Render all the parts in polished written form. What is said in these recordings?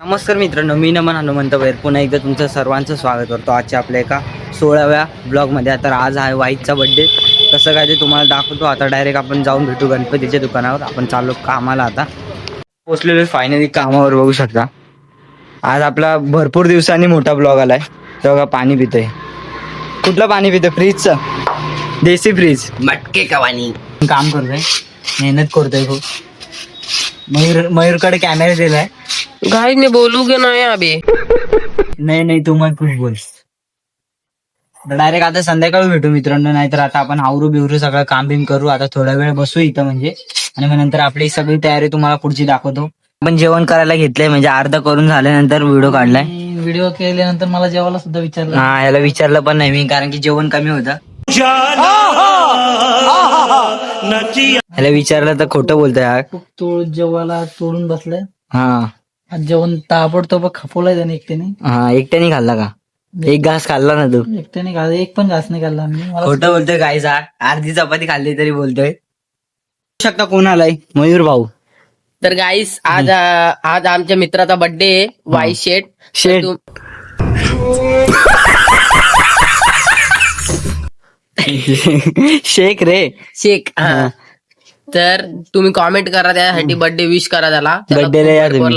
नमस्कार मित्रांनो, मी नमन हनुमंत वैर पुन्हा एकदा तुमचं सर्वांचं स्वागत करतो आजच्या आपल्या एका 16व्या ब्लॉगमध्ये. तर आज आहे वाईचा बड्डे. कसं काय ते तुम्हाला दाखवतो. आता डायरेक्ट आपण जाऊन भेटू गणपतीच्या दुकानावर. आपण चाललो कामाला. आता पोचलेलो फायनली कामावर, बघू शकता. आज आपला भरपूर दिवसांनी मोठा ब्लॉग आलाय. तेव्हा पाणी पितोय. कुठलं पाणी पितोय? फ्रीजचं, देसी फ्रीज, मटके कवानी. काम करतोय, मेहनत करतोय खूप. मयूरकडे कॅमेरा दिलाय. भाई ने बोलूगे ना अभी. नाही तू मग खूप बोल. डायरेक्ट आता संध्याकाळी भेटू मित्रांनो. नाहीतर आता आपण आवरू बिवरू सगळं काम बिम करू. आता थोडा वेळ बसू इथं म्हणजे, आणि मग नंतर आपली सगळी तयारी तुम्हाला पुढची दाखवतो. आपण जेवण करायला घेतलंय म्हणजे अर्ध करून झाल्यानंतर व्हिडिओ काढलाय. व्हिडिओ केल्यानंतर मला जेवायला सुद्धा विचारलं. हा, याला विचारलं पण नाही मी, कारण की जेवण कमी होतं. याला विचारलं तर खोटं बोलतोय हा. तो जेवायला तोडून बसलाय. हा आज जेवण ताबडतोब खपवलाय त्याने एकट्याने. हा, एकट्याने खाल्ला का? एक घास खाल्ला ना तू? एकट्याने खाल्ला, एक पण घास नाही खाल्ला आम्ही. मला खोटं बोलतोय काय? अर्धी चपाती खाल्ली तरी बोलतोय. शकता कोण आलाय? मयूर भाऊ. तर गाईस आज आमच्या मित्राचा बर्थडे आहे. वाई शेट. शेट. शेख रे. शेख. हा. तर तुम्ही कॉमेंट करा, त्यासाठी बर्थडे विश करा त्याला. Birthday ला या तुम्ही.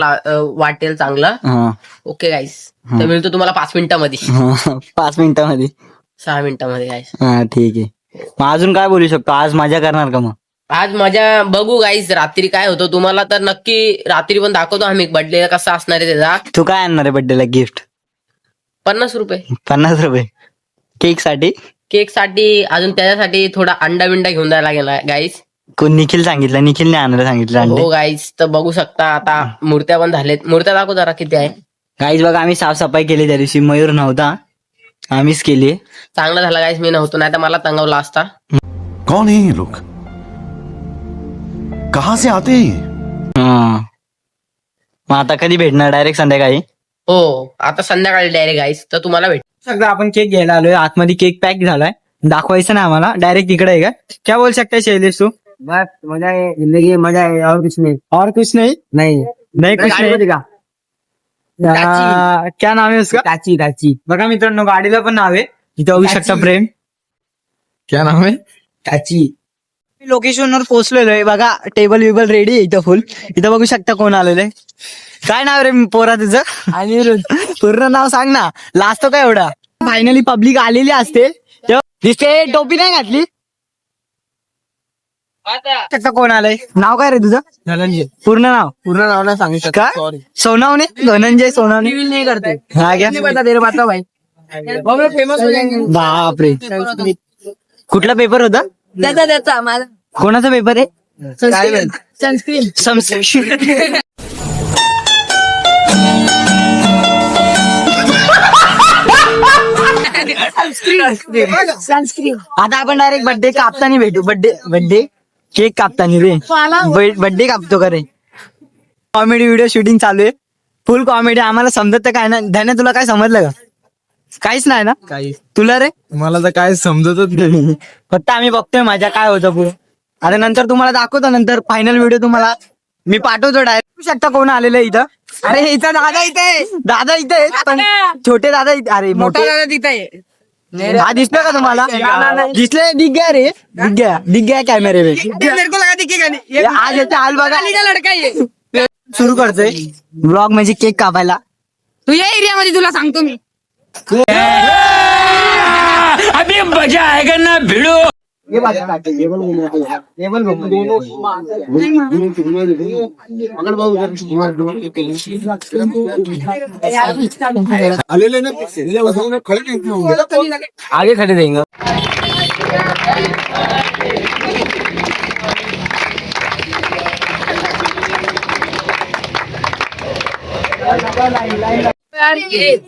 वाटेल चांगलं. हा ओके गाईस. तर मिळतो तुम्हाला 5 मिनिटांमध्ये, 5 मिनिटांमध्ये, 6 मिनिटांमध्ये गाईस. हा ठीक आहे. मग अजून काय बोलू शकतो? आज मजा करणार का मग? आज मजा बघू गाईस. रात्री काय होतं तुम्हाला तर नक्की रात्री पण दाखवतो आम्ही बर्थडे कसा असणार आहे त्याचा. तू काय आणणार आहे बर्थडेला गिफ्ट? 50 रुपये 50 रुपये केक साठी. केक साठी अजून त्याच्यासाठी थोडा अंडा बिंडा घेऊन जायला गेला गाईस. कोण? निखिल सांगितलं. निखिलने आणायला सांगितलं अंडे. हो गाईस. तर बघू शकता आता मूर्त्या पण झालेत. मूर्त्या दाखव जरा किती आहे. गाईज बघा, आम्ही साफसफाई केली त्या दिवशी. मयूर नव्हता, आम्हीच केली. चांगलं झालं गाईस मी नव्हतो, नाही तर मला तंगवला असता. कौन है ये लोग? कहां से आते हैं ये? हा, मग आता कधी भेटणार? डायरेक्ट संध्याकाळी. हो, आता संध्याकाळी डायरेक्ट गाईस. तर तुम्हाला भेट. सगळं आपण केक घ्यायला आलोय. आतमध्ये केक पॅक झालाय. दाखवायचं ना आम्हाला, डायरेक्ट इकडे आहे का? क्या बोल शकता शैलेश तू? बस मजा आहे, जिंदगी मजा आहे, और कुछ नहीं. और कुछ नहीं? नहीं कुछ नहीं का? क्या नाम आहे उसका? टाची. बघा मित्रांनो, गाडीला पण नाव आहे. इथं बघू शकता प्रेम. क्या नाम आहे? टाची. लोकेशनवर पोहोचलेलो आहे. बघा टेबल विबल रेडी आहे इथं फुल. इथं बघू शकता कोण आलेलं आहे. काय नाव रे पोरा तुझं? अनिरुद्ध. पूर्ण नाव सांग ना. लास्ट काय एवढा? फायनली पब्लिक आलेली असते तेव्हा दिसते. टोपी नाही घातली. शकता कोण आलंय? नाव काय रे तुझं? धनंजय. पूर्ण नाव? पूर्ण नाव नाही सांगू शकत. काय? सॉरी. सोनावणे? धनंजय सोनावणे. रिव्हील नहीं करते. हा क्या? नहीं पता तेरे पता भाई. फेमस हो जाएंगे. बापरे, कुठला पेपर होता? त्याचा माझा कोणाचा पेपर आहे? सनस्क्रीन. सनस्क्रीन. आता आपण डायरेक्ट बर्थडे कापताना भेटू. बर्थडे केक कापताना रे. बर्थडे कापतो का रे? कॉमेडी व्हिडिओ शूटिंग चालू आहे. फुल कॉमेडी. आम्हाला समजत तर काय ना. धन्य तुला काय समजलं का? काहीच नाही ना. काही तुला रे? मला तर काय समजतच नाही. फक्त आम्ही बघतोय मजा काय होतं पुढे. आणि नंतर तुम्हाला दाखवतो. नंतर फायनल व्हिडिओ तुम्हाला मी पाठवतो डायरेक्ट. शकता कोण आलेलं इथं? अरे इथं दादा इथे. दादा इथे पण छोटे दादा इथे. अरे मोठे तिथे हा दिसतोय का तुम्हाला? दिसले? दिख गया रे. दिख गया कॅमेरे में. आज याचा हाल बघा. लडका ये सुरू करतोय ब्लॉग म्हणजे केक कापायला. तू या एरियामध्ये तुला सांगतो मी. अभी मजा आएगा ना भिड़ो. आगे खड़े रहेंगे.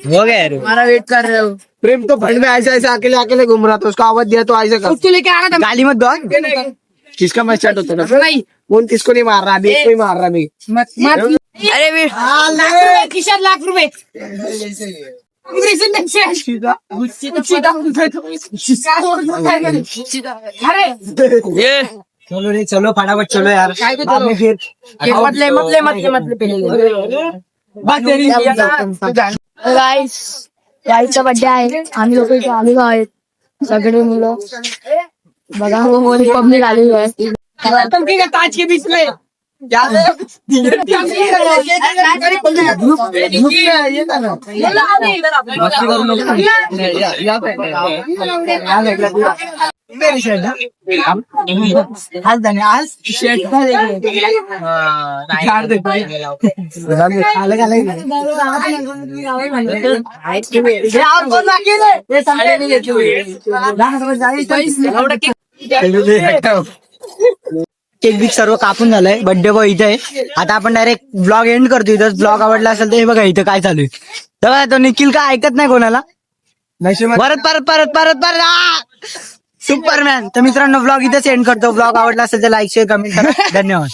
हो गया रे. हमारा वेट कर रहे हो. प्रेम तो फंड में ऐसे अकेले घूम रहा था. उसको आवाज दिया तो ऐसे कर. तू लेके आ रहा था. गाली मत दो. किसका मैच स्टार्ट होता है? नहीं कौन किसको नहीं मार रहा? अभी कोई मार रहा नहीं. मत. अरे वे किशन लाख रुपए. अरे चलो रे चलो फटाफट चलो यार. काय तो बाद में फिर मतले पहले गाईचा बड्डे आहे. आम्ही लोक इथे आलेलो आहेत सगळे मुलं. बघा पब्लिक आलेली आहे. केक बिक सर्व कापून झालंय. बर्थडे बॉय इथे आहे. आता आपण डायरेक्ट ब्लॉग एंड करतो इथं. ब्लॉग आवडला असेल तर हे बघा इथं काय चालू आहे. तेव्हा तो निखिल काय ऐकत नाही कोणाला. परत परत परत परत परत सुपरमॅन. तर मित्रांनो ब्लॉग इथेच एंड करतो. ब्लॉग आवडला असेल तर लाईक शेअर कमेंट करा. धन्यवाद.